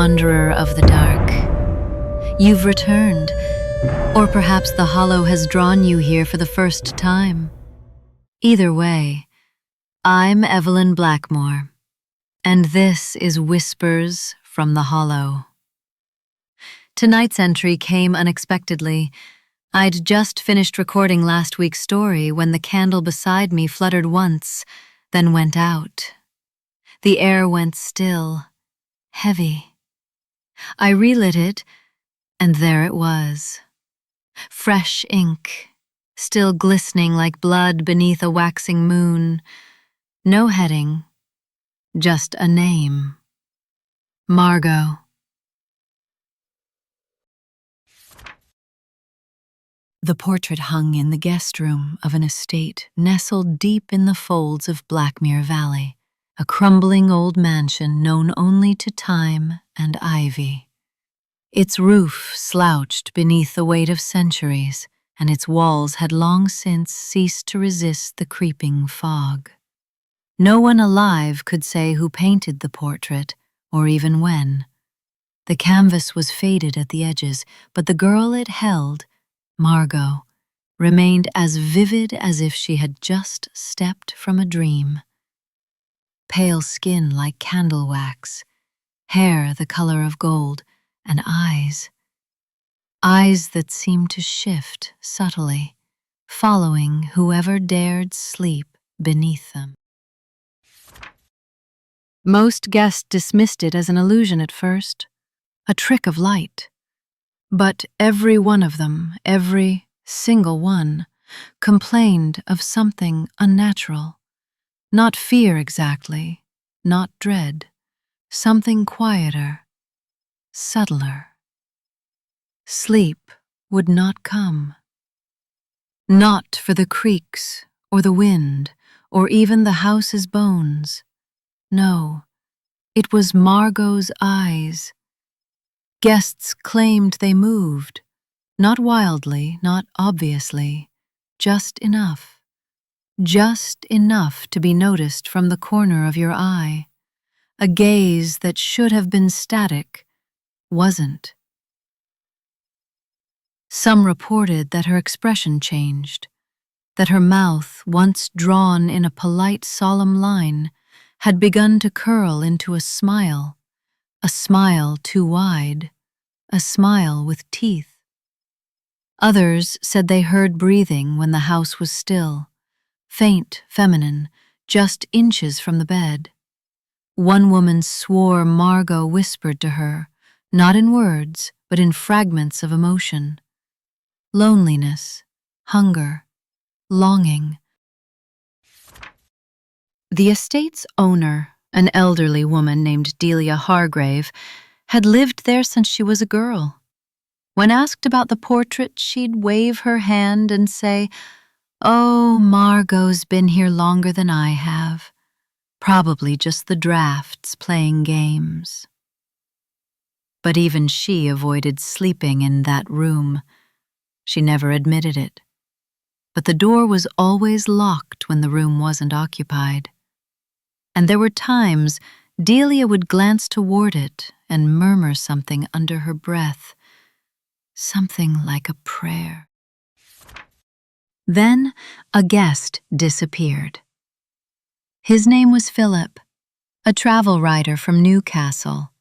wanderer of the dark. You've returned, or perhaps the hollow has drawn you here for the first time. Either way, I'm Evelyn Blackmoor, and this is Whispers from the Hollow. Tonight's entry came unexpectedly. I'd just finished recording last week's story when the candle beside me fluttered once, then went out. The air went still, heavy. I relit it, and there it was. Fresh ink, still glistening like blood beneath a waxing moon. No heading, just a name. Margot. The portrait hung in the guest room of an estate nestled deep in the folds of Blackmere Valley, a crumbling old mansion known only to time and ivy. Its roof slouched beneath the weight of centuries, and its walls had long since ceased to resist the creeping fog. No one alive could say who painted the portrait, or even when. The canvas was faded at the edges, but the girl it held, Margot, remained as vivid as if she had just stepped from a dream. Pale skin like candle wax, hair the color of gold, and eyes that seemed to shift subtly, following whoever dared sleep beneath them. Most guests dismissed it as an illusion at first, a trick of light. But every one of them, every single one, complained of something unnatural. Not fear exactly, not dread, something quieter, subtler. Sleep would not come. Not for the creaks or the wind or even the house's bones. No, it was Margot's eyes. Guests claimed they moved, not wildly, not obviously, just enough to be noticed from the corner of your eye. A gaze that should have been static wasn't. Some reported that her expression changed, that her mouth, once drawn in a polite, solemn line, had begun to curl into a smile too wide, a smile with teeth. Others said they heard breathing when the house was still, faint, feminine, just inches from the bed. One woman swore Margot whispered to her, not in words, but in fragments of emotion. Loneliness, hunger, longing. The estate's owner, an elderly woman named Delia Hargrave, had lived there since she was a girl. When asked about the portrait, she'd wave her hand and say, "Oh, Margot's been here longer than I have. Probably just the drafts playing games." But even she avoided sleeping in that room. She never admitted it. But the door was always locked when the room wasn't occupied. And there were times Delia would glance toward it and murmur something under her breath, something like a prayer. Then a guest disappeared. His name was Philip, a travel writer from Newcastle.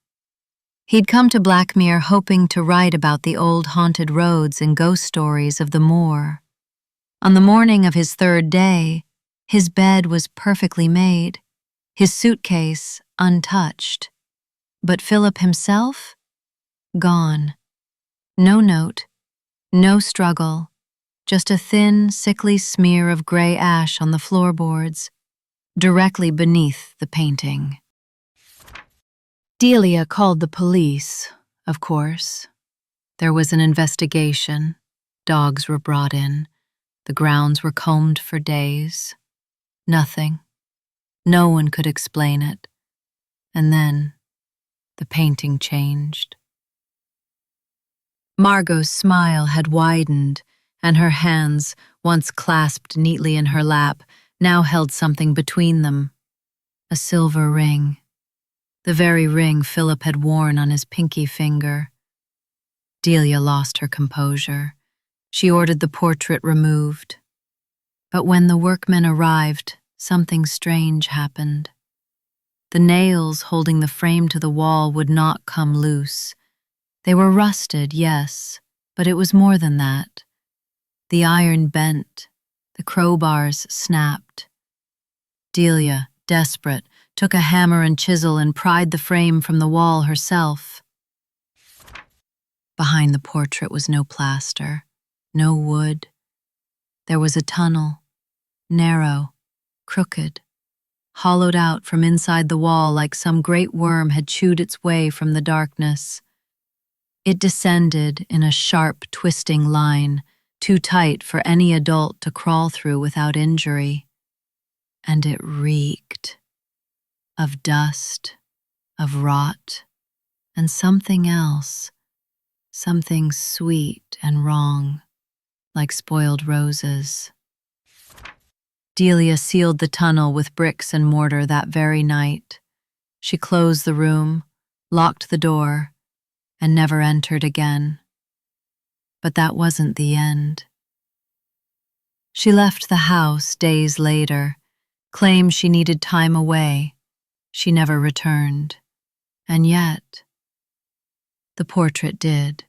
He'd come to Blackmere hoping to write about the old haunted roads and ghost stories of the moor. On the morning of his third day, his bed was perfectly made, his suitcase untouched. But Philip himself? Gone. No note, no struggle, just a thin, sickly smear of gray ash on the floorboards, directly beneath the painting. Delia called the police, of course. There was an investigation. Dogs were brought in. The grounds were combed for days. Nothing. No one could explain it. And then the painting changed. Margot's smile had widened, and her hands, once clasped neatly in her lap, now held something between them, a silver ring. the very ring Philip had worn on his pinky finger. Delia lost her composure. She ordered the portrait removed. But when the workmen arrived, something strange happened. The nails holding the frame to the wall would not come loose. They were rusted, yes, but it was more than that. The iron bent, the crowbars snapped. Delia, desperate, took a hammer and chisel and pried the frame from the wall herself. Behind the portrait was no plaster, no wood. There was a tunnel, narrow, crooked, hollowed out from inside the wall like some great worm had chewed its way from the darkness. It descended in a sharp, twisting line, too tight for any adult to crawl through without injury. And it reeked of dust, of rot, and something else, something sweet and wrong, like spoiled roses. Delia sealed the tunnel with bricks and mortar that very night. She closed the room, locked the door, and never entered again. But that wasn't the end. She left the house days later, claimed she needed time away. She never returned. And yet, the portrait did.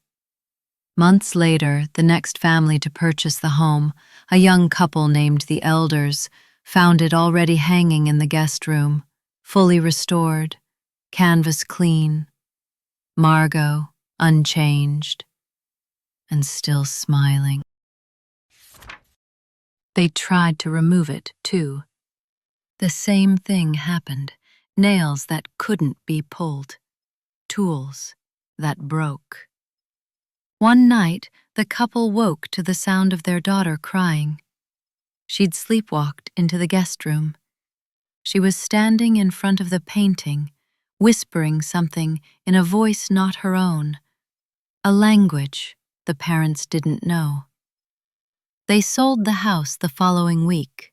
Months later, the next family to purchase the home, a young couple named the Elders, found it already hanging in the guest room, fully restored, canvas clean, Margot unchanged, and still smiling. They tried to remove it, too. The same thing happened. Nails that couldn't be pulled. Tools that broke. One night, the couple woke to the sound of their daughter crying. She'd sleepwalked into the guest room. She was standing in front of the painting, whispering something in a voice not her own, a language the parents didn't know. They sold the house the following week.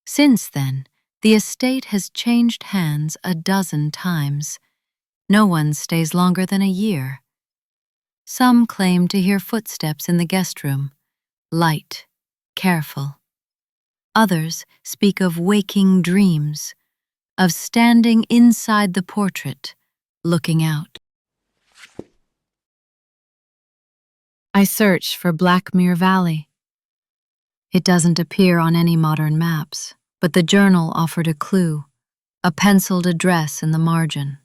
Since then, the estate has changed hands a dozen times. No one stays longer than a year. Some claim to hear footsteps in the guest room, light, careful. Others speak of waking dreams, of standing inside the portrait, looking out. I search for Blackmere Valley. It doesn't appear on any modern maps, but the journal offered a clue, a penciled address in the margin.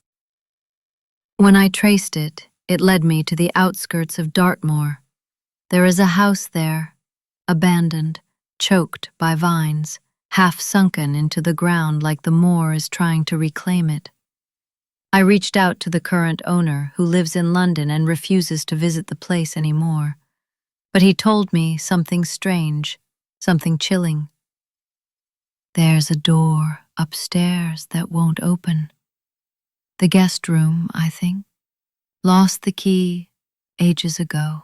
When I traced it, it led me to the outskirts of Dartmoor. There is a house there, abandoned, choked by vines, half sunken into the ground like the moor is trying to reclaim it. I reached out to the current owner, who lives in London and refuses to visit the place anymore. But he told me something strange, something chilling. There's a door upstairs that won't open. The guest room, I think. Lost the key ages ago.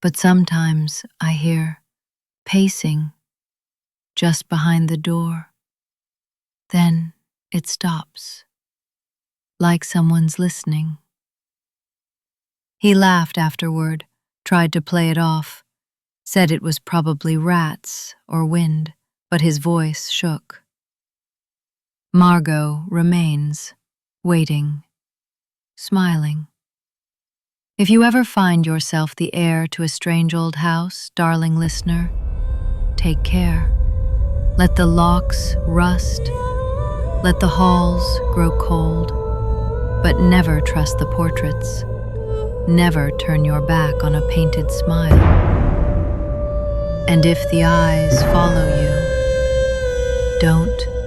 But sometimes I hear pacing just behind the door. Then it stops, like someone's listening. He laughed afterward, tried to play it off, said it was probably rats or wind, but his voice shook. Margot remains, waiting, smiling. If you ever find yourself the heir to a strange old house, darling listener, take care. Let the locks rust, let the halls grow cold, but never trust the portraits. Never turn your back on a painted smile. And if the eyes follow you, don't